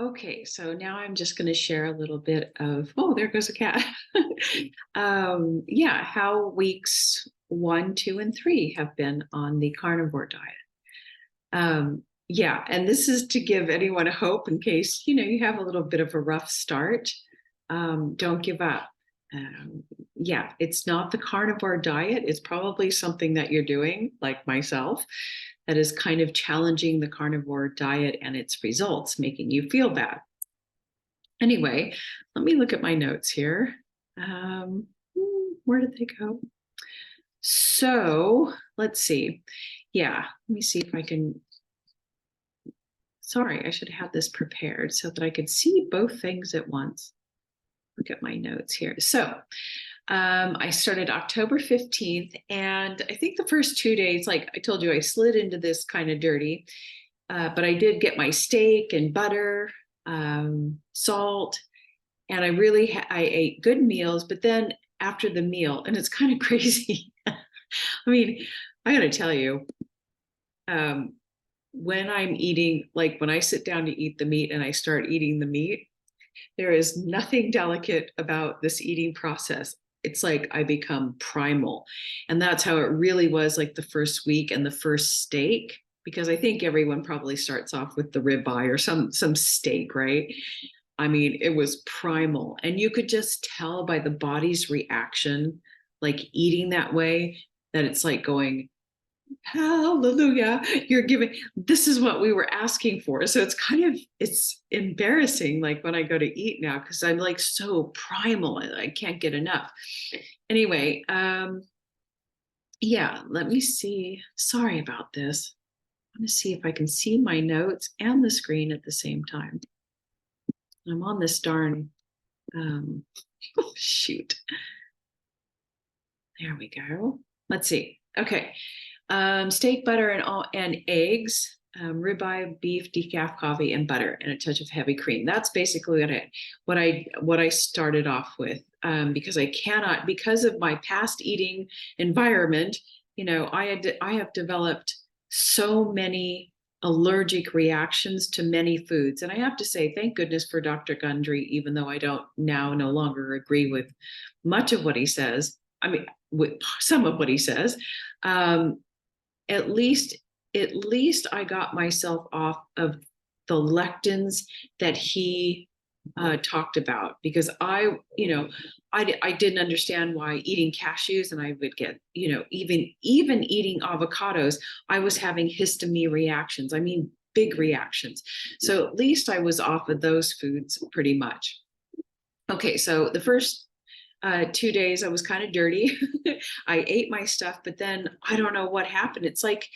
Okay, so now I'm just going to share a little bit of, oh, there goes a cat. Yeah, how weeks 1, 2, and 3 have been on the carnivore diet. Yeah, and this is to give anyone hope in case, you have a little bit of a rough start. Don't give up. Um, yeah, it's not the carnivore diet. It's probably something that you're doing, like myself, that is kind of challenging the carnivore diet and its results, making you feel bad. Anyway, let me look at my notes here. Um, where did they go? So let's see. Yeah, let me see if I can. Sorry, I should have had this prepared so that I could see both things at once. Look at my notes here. So I started October 15th, and I think the first 2 days, like I told you, I slid into this kind of dirty, but I did get my steak and butter, salt, and I ate good meals. But then after the meal, and it's kind of crazy. I mean, I got to tell you, um, when I'm eating, like when I sit down to eat the meat and I start eating the meat, there is nothing delicate about this eating process. It's like I become primal. And that's how it really was like the first week and the first steak, because I think everyone probably starts off with the ribeye or some steak, right? I mean, it was primal. And you could just tell by the body's reaction, like eating that way, that it's like going, hallelujah, you're giving, this is what we were asking for. So it's embarrassing, like when I go to eat now, because I'm like so primal and I can't get enough. Anyway, yeah, let me see. Sorry about this. I want to see if I can see my notes and the screen at the same time. I'm on this darn, um, shoot. There we go. Let's see. Okay. Steak, butter, and eggs, ribeye, beef, decaf coffee, and butter, and a touch of heavy cream. That's basically what I started off with. Because I cannot, because of my past eating environment, I have developed so many allergic reactions to many foods, and I have to say, thank goodness for Dr. Gundry, even though I don't now no longer agree with much of what he says. I mean, with some of what he says. Um, at least I got myself off of the lectins that he talked about, because I didn't understand why eating cashews, and I would get, even eating avocados, I was having histamine reactions. I mean, big reactions. So at least I was off of those foods pretty much. Okay, so the first 2 days I was kind of dirty. I ate my stuff, but then I don't know what happened. It's like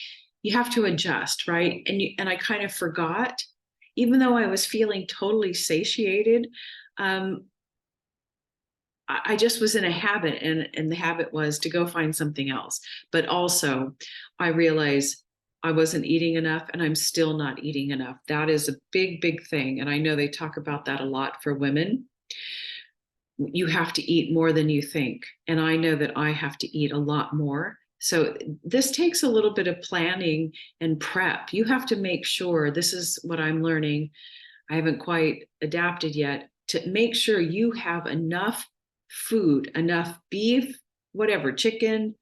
you have to adjust, right? And I kind of forgot, even though I was feeling totally satiated. Um, I just was in a habit, and the habit was to go find something else. But also, I realized I wasn't eating enough, and I'm still not eating enough. That is a big, big thing. And I know they talk about that a lot for women. You have to eat more than you think. And I know that I have to eat a lot more. So this takes a little bit of planning and prep. You have to make sure, this is what I'm learning. I haven't quite adapted yet, to make sure you have enough food, enough beef, whatever, chicken,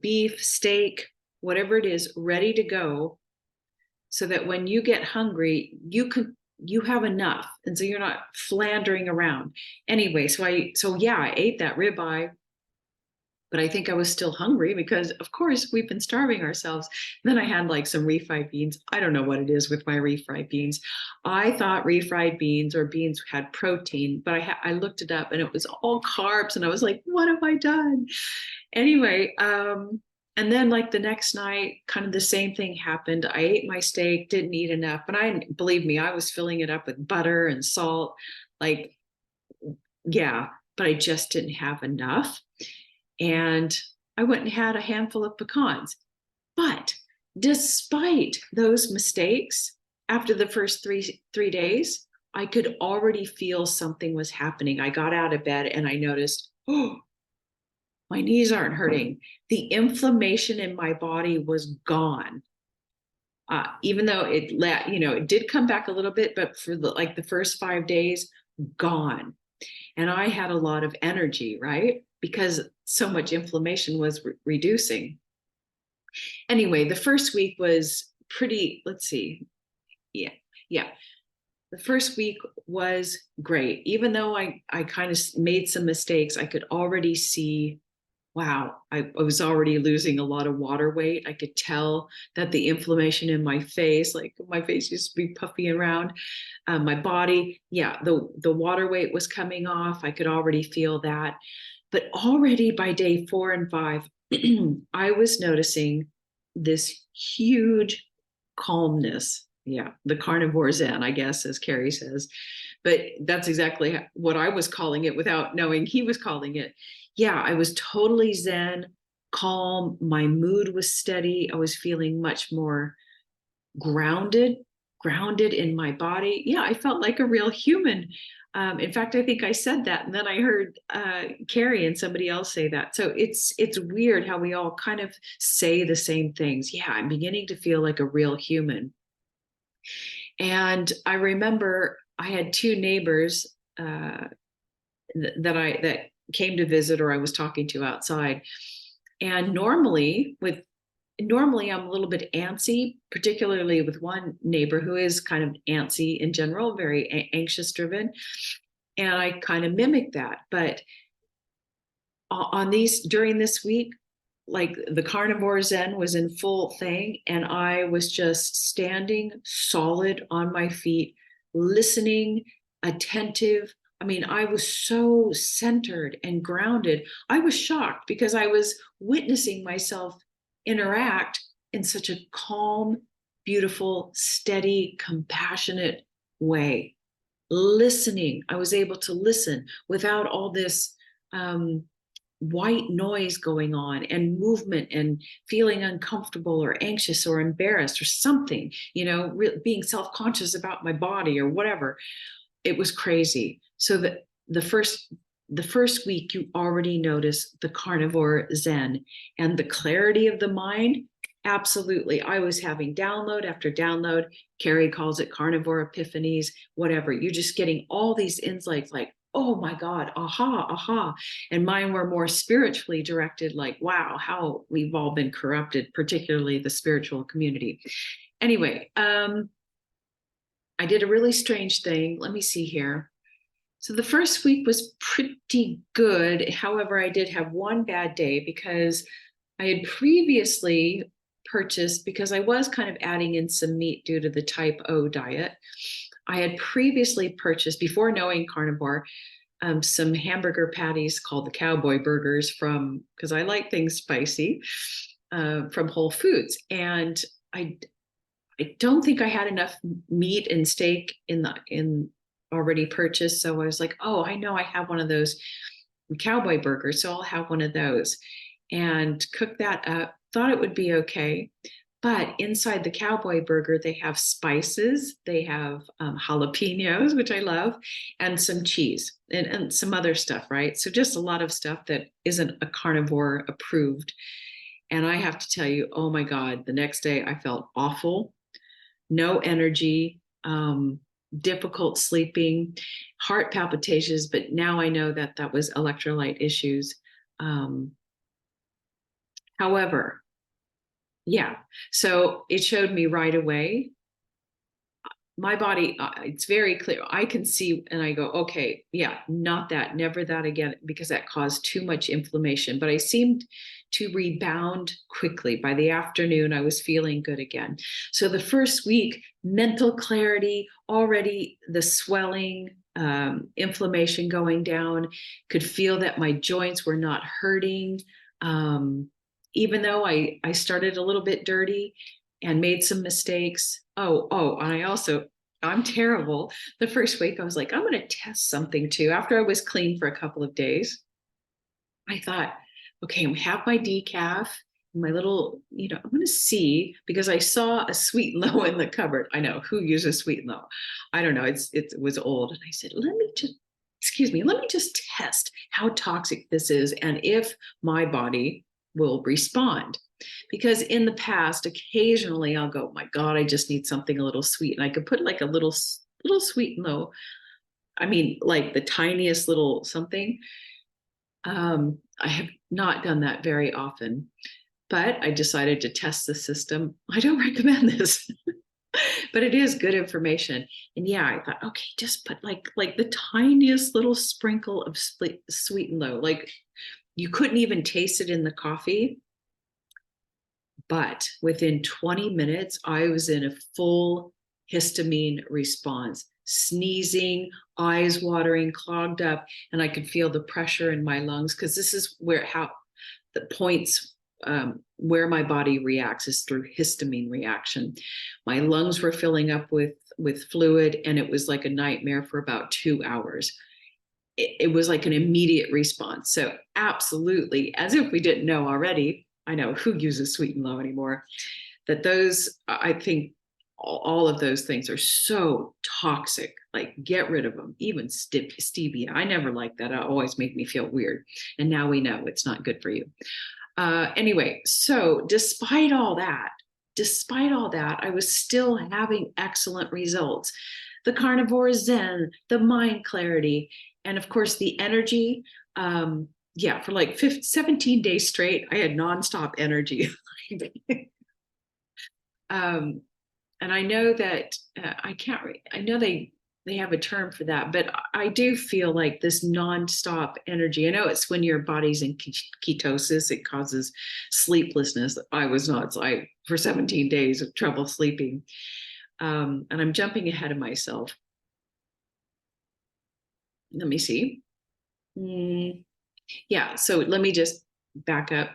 beef, steak, whatever it is, ready to go, so that when you get hungry, you have enough, and so you're not flandering around. Anyway, so yeah, I ate that ribeye, but I think I was still hungry because, of course, we've been starving ourselves. Then I had like some refried beans. I don't know what it is with my refried beans. I thought refried beans or beans had protein, but I looked it up and it was all carbs, and I was like, what have I done? Anyway, and then like the next night, kind of the same thing happened. I ate my steak, didn't eat enough, but believe me, I was filling it up with butter and salt. Like, yeah, but I just didn't have enough. And I went and had a handful of pecans. But despite those mistakes, after the first three days, I could already feel something was happening. I got out of bed and I noticed, oh, my knees aren't hurting. The inflammation in my body was gone. Even though it did come back a little bit, but for the first 5 days, gone. And I had a lot of energy, right? Because so much inflammation was reducing. Anyway, the first week was pretty, let's see. Yeah. Yeah. The first week was great. Even though I kind of made some mistakes, I could already see, wow, I was already losing a lot of water weight. I could tell that the inflammation in my face, like my face used to be puffy and round, my body, yeah, the water weight was coming off. I could already feel that. But already by day 4 and 5, I was noticing this huge calmness. Yeah, the carnivore zen, I guess, as Carrie says. But that's exactly what I was calling it without knowing he was calling it. Yeah, I was totally zen, calm. My mood was steady. I was feeling much more grounded, grounded in my body. Yeah, I felt like a real human. In fact, I think I said that, and then I heard Carrie and somebody else say that. So it's weird how we all kind of say the same things. Yeah, I'm beginning to feel like a real human. And I remember I had two neighbors that came to visit, or I was talking to outside. And normally I'm a little bit antsy, particularly with one neighbor who is kind of antsy in general, very anxious driven. And I kind of mimic that. But during this week, like the carnivore zen was in full thing, and I was just standing solid on my feet, listening, attentive. I mean, I was so centered and grounded. I was shocked because I was witnessing myself interact in such a calm, beautiful, steady, compassionate way. Listening, I was able to listen without all this white noise going on and movement and feeling uncomfortable or anxious or embarrassed or something, being self-conscious about my body or whatever. It was crazy. So the first week, you already notice the carnivore zen and the clarity of the mind. Absolutely. I was having download after download. Carrie calls it carnivore epiphanies, whatever. You're just getting all these insights like, oh my God, aha, aha. And mine were more spiritually directed, like, wow, how we've all been corrupted, particularly the spiritual community. Anyway, I did a really strange thing. Let me see here. So the first week was pretty good. However, I did have one bad day because I had previously purchased, because I was kind of adding in some meat due to the type O diet. I had previously purchased, before knowing carnivore, some hamburger patties called the cowboy burgers because I like things spicy, from Whole Foods. And I don't think I had enough meat and steak in already purchased. So I was like, oh, I know I have one of those cowboy burgers, so I'll have one of those, and cook that up. Thought it would be okay. But inside the cowboy burger, they have spices, they have jalapenos, which I love, and some cheese and some other stuff, right? So just a lot of stuff that isn't a carnivore approved. And I have to tell you, oh my God, the next day I felt awful, no energy, difficult sleeping, heart palpitations. But now I know that was electrolyte issues. However, yeah, so it showed me right away. My body, it's very clear. I can see and I go, okay, yeah, not that, never that again, because that caused too much inflammation. But I seemed to rebound quickly. By the afternoon, I was feeling good again. So the first week, mental clarity, already the swelling, inflammation going down, could feel that my joints were not hurting. Even though I started a little bit dirty and made some mistakes. And I'm terrible. The first week I was like, I'm going to test something too. After I was clean for a couple of days, I thought, okay, I have my decaf, my little, I'm going to see, because I saw a sweet and low in the cupboard. I know who uses sweet and low. I don't know. It was old. And I said, let me just test how toxic this is. And if my body will respond. Because in the past, occasionally I'll go, my God, I just need something a little sweet. And I could put like a little sweet in the, I mean, like the tiniest little something. I have not done that very often, but I decided to test the system. I don't recommend this, but it is good information. And yeah, I thought, okay, just put like the tiniest little sprinkle of sweet and low. Like you couldn't even taste it in the coffee. But within 20 minutes, I was in a full histamine response, sneezing, eyes watering, clogged up, and I could feel the pressure in my lungs because this is where how the points where my body reacts is through histamine reaction. My lungs were filling up with fluid, and it was like a nightmare for about 2 hours. It was like an immediate response. So absolutely, as if we didn't know already, I know who uses sweet and low anymore, that those, I think all of those things are so toxic. Like get rid of them. Even stevia. I never liked that. It always made me feel weird. And now we know it's not good for you. Anyway, so despite all that, I was still having excellent results. The carnivore zen, the mind clarity, and of course the energy. Yeah, for like 17 days straight, I had nonstop energy. And I know that I know they have a term for that, but I do feel like this nonstop energy. I know it's when your body's in ketosis, it causes sleeplessness. I was not, for 17 days of trouble sleeping. And I'm jumping ahead of myself. Let me see. Yeah, so let me just back up.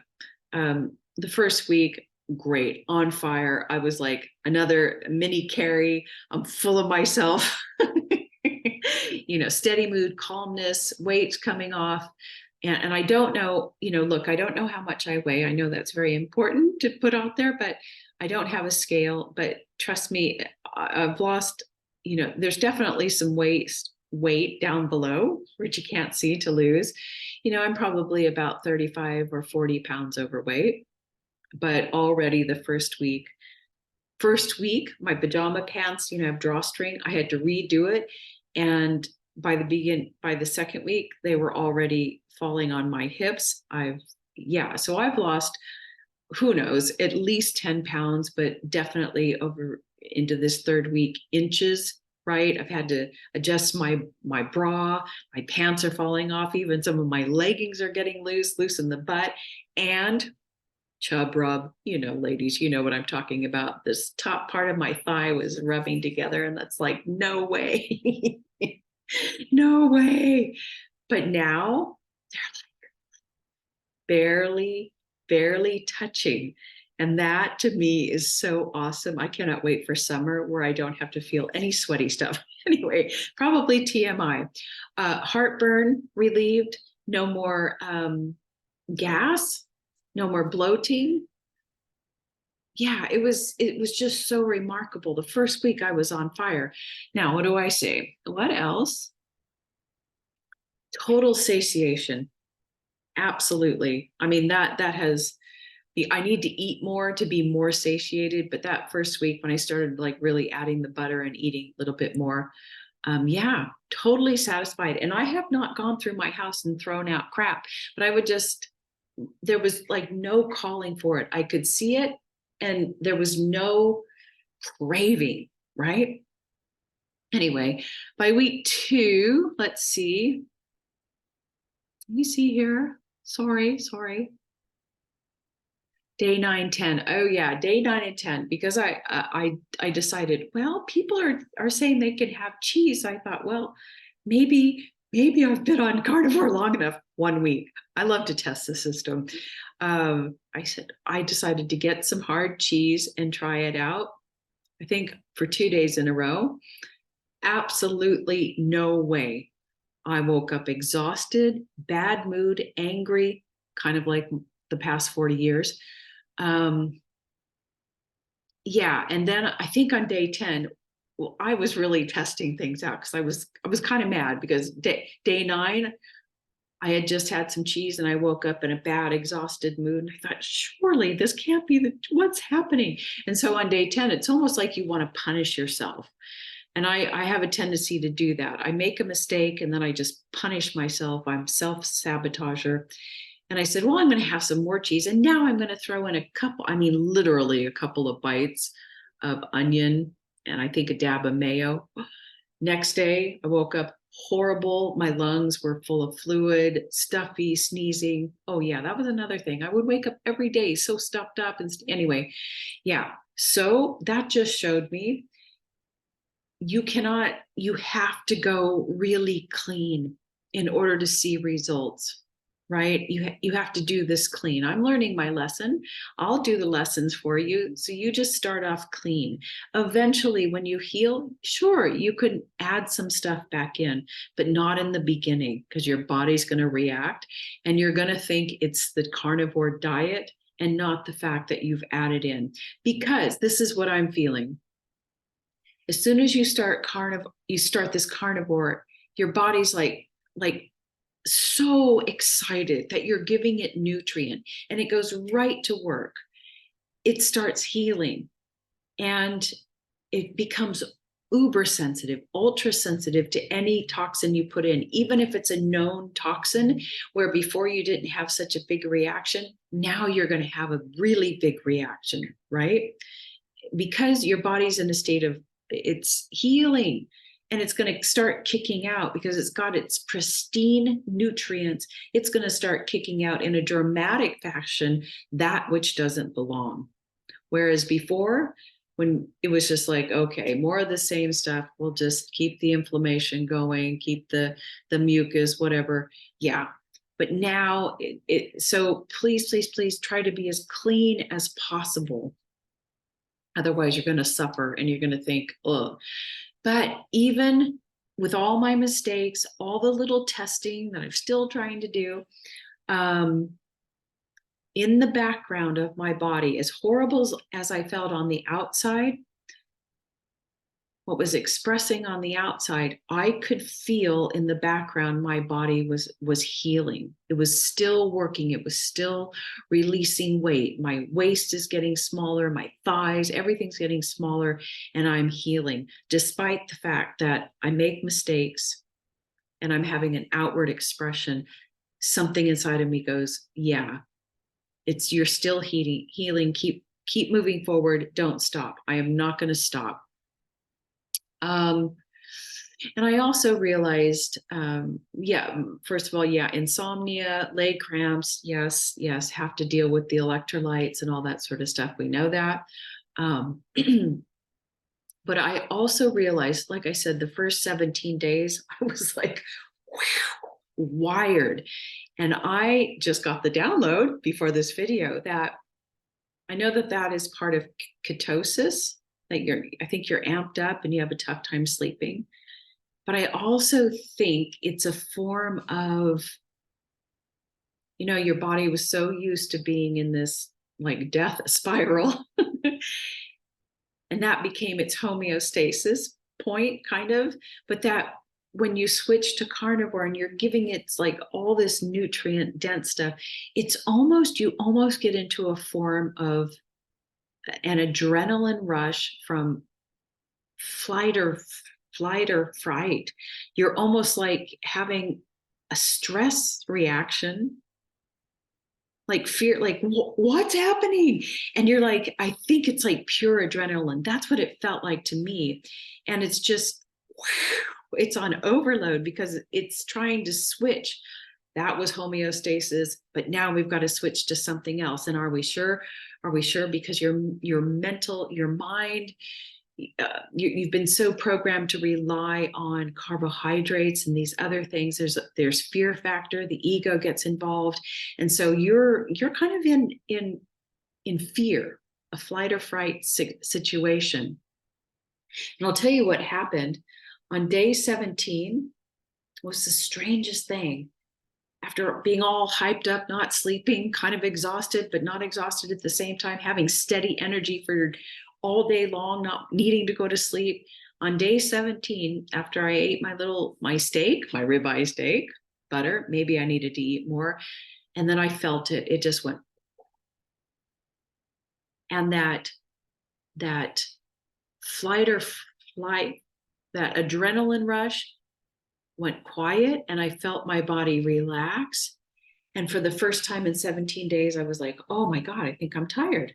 The first week, great, on fire. I was like another mini Carrie. I'm full of myself. Steady mood, calmness, weight coming off. And I don't know, look, I don't know how much I weigh. I know that's very important to put out there, but I don't have a scale. But trust me, I've lost, there's definitely some weight down below, which you can't see to lose. I'm probably about 35 or 40 pounds overweight, but already the first week, my pajama pants, have drawstring. I had to redo it. And by the second week, they were already falling on my hips. So I've lost, who knows, at least 10 pounds, but definitely over into this third week, inches. Right. I've had to adjust my bra. My pants are falling off. Even some of my leggings are getting loose in the butt. And chub rub, ladies, you know what I'm talking about. This top part of my thigh was rubbing together, and that's like, no way. No way. But now they're like barely touching. And that to me is so awesome. I cannot wait for summer where I don't have to feel any sweaty stuff. Anyway, probably TMI. Heartburn relieved, no more gas, no more bloating. Yeah, it was just so remarkable. The first week I was on fire. Now, what do I say? What else? Total satiation. Absolutely. I mean, that has I need to eat more to be more satiated. But that first week when I started like really adding the butter and eating a little bit more, yeah, totally satisfied. And I have not gone through my house and thrown out crap, but there was like no calling for it. I could see it and there was no craving, right? Anyway, by week 2, let's see. Let me see here. Sorry. Day 9, 10. Oh yeah, day 9 and 10. Because I decided, well, people are saying they can have cheese. I thought, well, maybe I've been on carnivore long enough. 1 week. I love to test the system. I decided to get some hard cheese and try it out. I think for 2 days in a row. Absolutely no way. I woke up exhausted, bad mood, angry, kind of like the past 40 years. Yeah, and then I think on day 10, well, I was really testing things out because I was kind of mad because day 9, I had just had some cheese and I woke up in a bad, exhausted mood. And I thought, surely this can't be what's happening. And so on day 10, it's almost like you want to punish yourself. And I have a tendency to do that. I make a mistake and then I just punish myself. I'm self-sabotager. And I said, well, I'm going to have some more cheese. And now I'm going to throw in a couple, I mean, literally a couple of bites of onion and I think a dab of mayo. Next day, I woke up horrible. My lungs were full of fluid, stuffy, sneezing. Oh, yeah, that was another thing. I would wake up every day so stuffed up. And anyway, yeah. So that just showed me you have to go really clean in order to see results, right? You have to do this clean. I'm learning my lesson. I'll do the lessons for you. So you just start off clean. Eventually, when you heal, sure, you could add some stuff back in, but not in the beginning because your body's going to react and you're going to think it's the carnivore diet and not the fact that you've added in. Because this is what I'm feeling. As soon as you start this carnivore, your body's like so excited that you're giving it nutrient and it goes right to work. It starts healing and it becomes uber sensitive, ultra sensitive to any toxin you put in, even if it's a known toxin where before you didn't have such a big reaction, now you're going to have a really big reaction, right? Because your body's in a state of it's healing and it's going to start kicking out because it's got its pristine nutrients. It's going to start kicking out in a dramatic fashion that which doesn't belong. Whereas before, when it was just like, okay, more of the same stuff, we'll just keep the inflammation going, keep the mucus, whatever. Yeah. But now, so please try to be as clean as possible. Otherwise, you're going to suffer and you're going to think, oh. But even with all my mistakes, all the little testing that I'm still trying to do, in the background of my body, as horrible as I felt on the outside, what was expressing on the outside, I could feel in the background my body was healing. It was still working. It was still releasing weight. My waist is getting smaller, my thighs, everything's getting smaller, and I'm healing, despite the fact that I make mistakes and I'm having an outward expression. Something inside of me goes, yeah, you're still healing. Keep moving forward. Don't stop. I am not going to stop. And I also realized, first of all, insomnia, leg cramps, yes, have to deal with the electrolytes and all that sort of stuff. We know that. But I also realized, like I said, the first 17 days, I was like, wired. And I just got the download before this video that I know that is part of ketosis. I think you're amped up and you have a tough time sleeping. But I also think it's a form of, your body was so used to being in this like death spiral. And that became its homeostasis point, kind of. But that when you switch to carnivore and you're giving it like all this nutrient dense stuff, you almost get into a form of an adrenaline rush from flight or fright. You're almost like having a stress reaction, like fear, like what's happening? And you're like, I think it's like pure adrenaline. That's what it felt like to me. And it's just, it's on overload because it's trying to switch. That was homeostasis, but now we've got to switch to something else. And are we sure? Are we sure? Because your mental, your mind, you've been so programmed to rely on carbohydrates and these other things. There's fear factor. The ego gets involved, and so you're kind of in fear, a flight or fright situation. And I'll tell you what happened on day 17 was the strangest thing. After being all hyped up, not sleeping, kind of exhausted, but not exhausted at the same time, having steady energy for all day long, not needing to go to sleep. On day 17, after I ate my ribeye steak, butter. Maybe I needed to eat more. And then I felt it. It just went. And that flight or flight, that adrenaline rush went quiet, and I felt my body relax. And for the first time in 17 days, I was like, oh my God, I think I'm tired.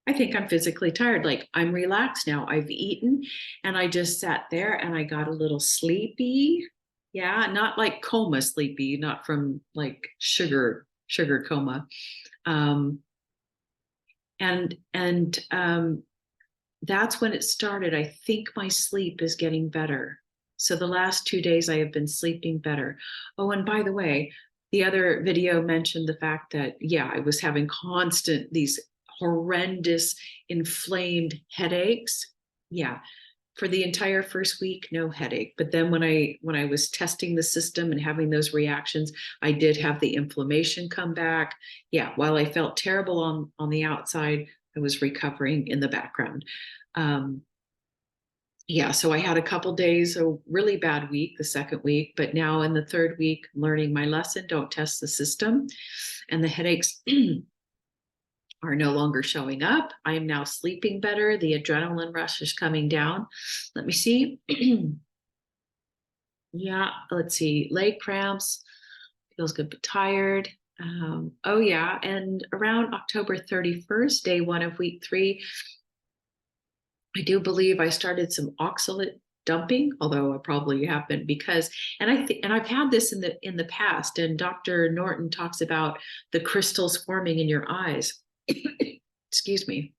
I think I'm physically tired. Like, I'm relaxed now. I've eaten, and I just sat there and I got a little sleepy. Yeah, not like coma sleepy, not from like sugar coma. Um, and that's when it started. I think my sleep is getting better. So the last 2 days I have been sleeping better. Oh, and by the way, the other video mentioned the fact that, yeah, I was having constant, these horrendous inflamed headaches. Yeah. For the entire first week, no headache. But then when I was testing the system and having those reactions, I did have the inflammation come back. Yeah, while I felt terrible on the outside, I was recovering in the background. Um, yeah, so I had a couple days, a really bad week, the second week, but now in the third week, learning my lesson, don't test the system. And the headaches are no longer showing up. I am now sleeping better. The adrenaline rush is coming down. Let me see. Yeah, let's see. Leg cramps, feels good but tired. Oh yeah, and around October 31st, day one of week 3, I do believe I started some oxalate dumping, although I probably haven't, because and I've had this in the past, and Dr. Norton talks about the crystals forming in your eyes. Excuse me.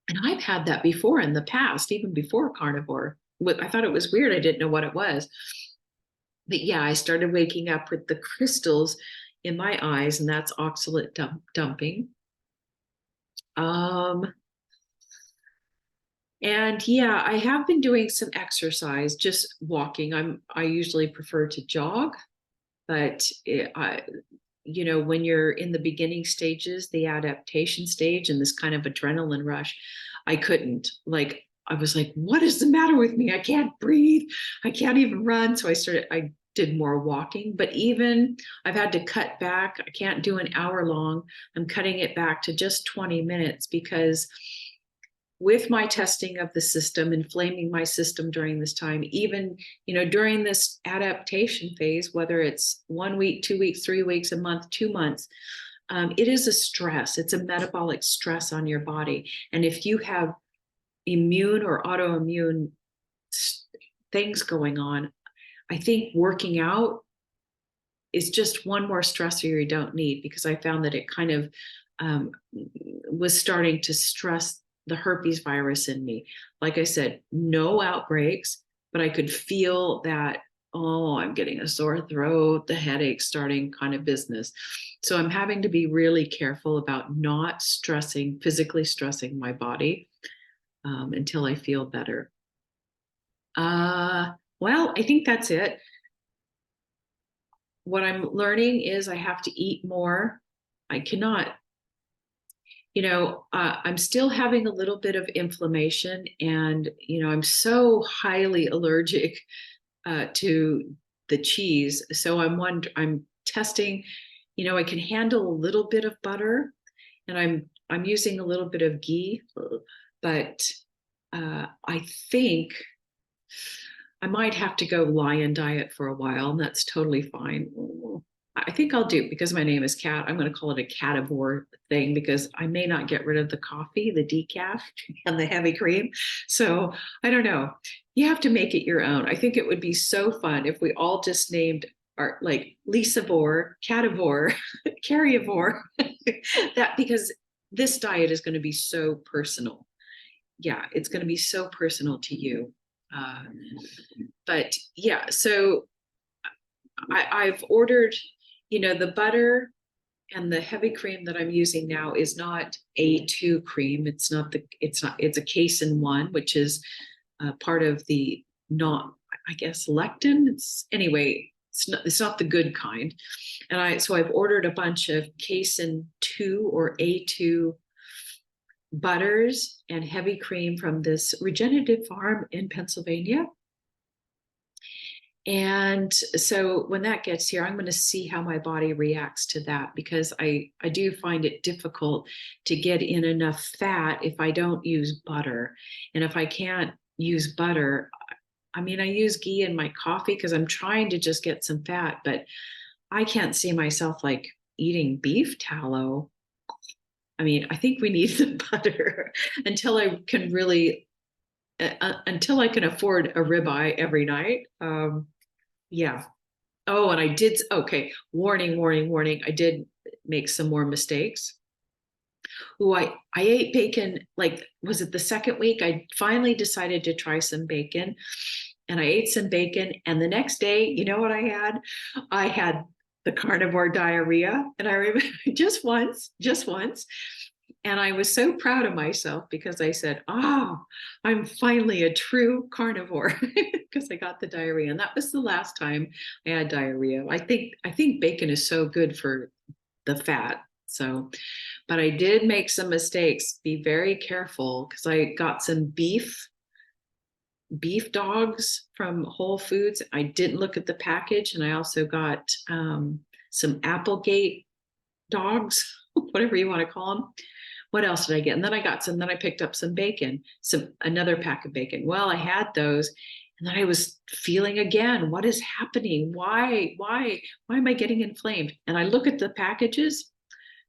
And I've had that before in the past, even before carnivore. I thought it was weird. I didn't know what it was. But yeah, I started waking up with the crystals in my eyes, and that's oxalate dumping. Um, and yeah, I have been doing some exercise, just walking. I usually prefer to jog, but when you're in the beginning stages, the adaptation stage, and this kind of adrenaline rush, I couldn't. Like, I was like, what is the matter with me? I can't breathe. I can't even run. So I did more walking, but even I've had to cut back. I can't do an hour long. I'm cutting it back to just 20 minutes because with my testing of the system, inflaming my system during this time, even, during this adaptation phase, whether it's 1 week, 2 weeks, 3 weeks, a month, 2 months, it is a stress. It's a metabolic stress on your body. And if you have immune or autoimmune things going on, I think working out is just one more stressor you don't need, because I found that it kind of was starting to stress the herpes virus in me. Like I said, no outbreaks, but I could feel that, oh, I'm getting a sore throat, the headache starting kind of business. So I'm having to be really careful about not physically stressing my body until I feel better. Well, I think that's it. What I'm learning is I have to eat more. I cannot, I'm still having a little bit of inflammation, and, I'm so highly allergic to the cheese. So I'm testing, I can handle a little bit of butter, and I'm using a little bit of ghee, but I think I might have to go lion diet for a while, and that's totally fine. I think I'll do, because my name is Cat, I'm going to call it a Carnivore thing, because I may not get rid of the coffee, the decaf, and the heavy cream. So I don't know. You have to make it your own. I think it would be so fun if we all just named our, like, Lisavore, Catavore, Carnivore, that, because this diet is going to be so personal. Yeah, it's going to be so personal to you. But yeah, so I've ordered, the butter and the heavy cream that I'm using now is not A2 cream. It's a casein one, which is part of the, not, I guess, lectin. It's not the good kind. And so I've ordered a bunch of casein 2 or A2 butters and heavy cream from this regenerative farm in Pennsylvania. And so when that gets here, I'm going to see how my body reacts to that, because I do find it difficult to get in enough fat if I don't use butter. And if I can't use butter, I mean, I use ghee in my coffee because I'm trying to just get some fat, but I can't see myself like eating beef tallow. I mean, I think we need the butter until I can really, until I can afford a ribeye every night. Yeah. Oh, and I did. Okay. Warning, warning, warning. I did make some more mistakes. Oh, I ate bacon. Like, was it the second week? I finally decided to try some bacon, and I ate some bacon. And the next day, you know what I had? I had the carnivore diarrhea. And I remember just once. And I was so proud of myself because I said, oh, I'm finally a true carnivore because I got the diarrhea. And that was the last time I had diarrhea. I think bacon is so good for the fat. So, but I did make some mistakes. Be very careful because I got some beef dogs from Whole Foods. I didn't look at the package, and I also got some Applegate dogs, whatever you want to call them. What else did I get? And then I got some, then I picked up some bacon, another pack of bacon. Well, I had those, and then I was feeling again, what is happening? Why am I getting inflamed? And I look at the packages,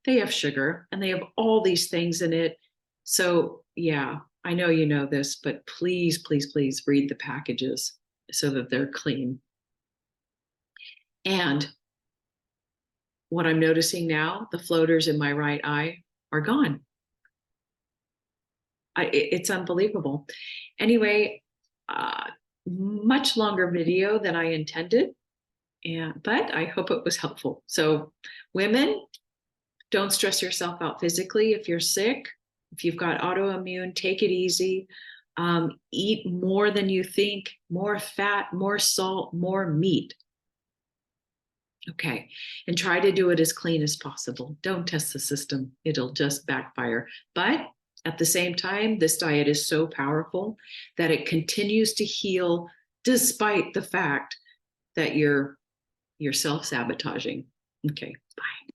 they have sugar and they have all these things in it. So yeah, I know you know this, but please, please, please read the packages so that they're clean. And what I'm noticing now, the floaters in my right eye are gone. It's unbelievable. Anyway, much longer video than I intended, but I hope it was helpful. So, women, don't stress yourself out physically if you're sick. If you've got autoimmune, take it easy. Eat more than you think, more fat, more salt, more meat. Okay. And try to do it as clean as possible. Don't test the system, it'll just backfire. But at the same time, this diet is so powerful that it continues to heal despite the fact that you're self-sabotaging. Okay, bye.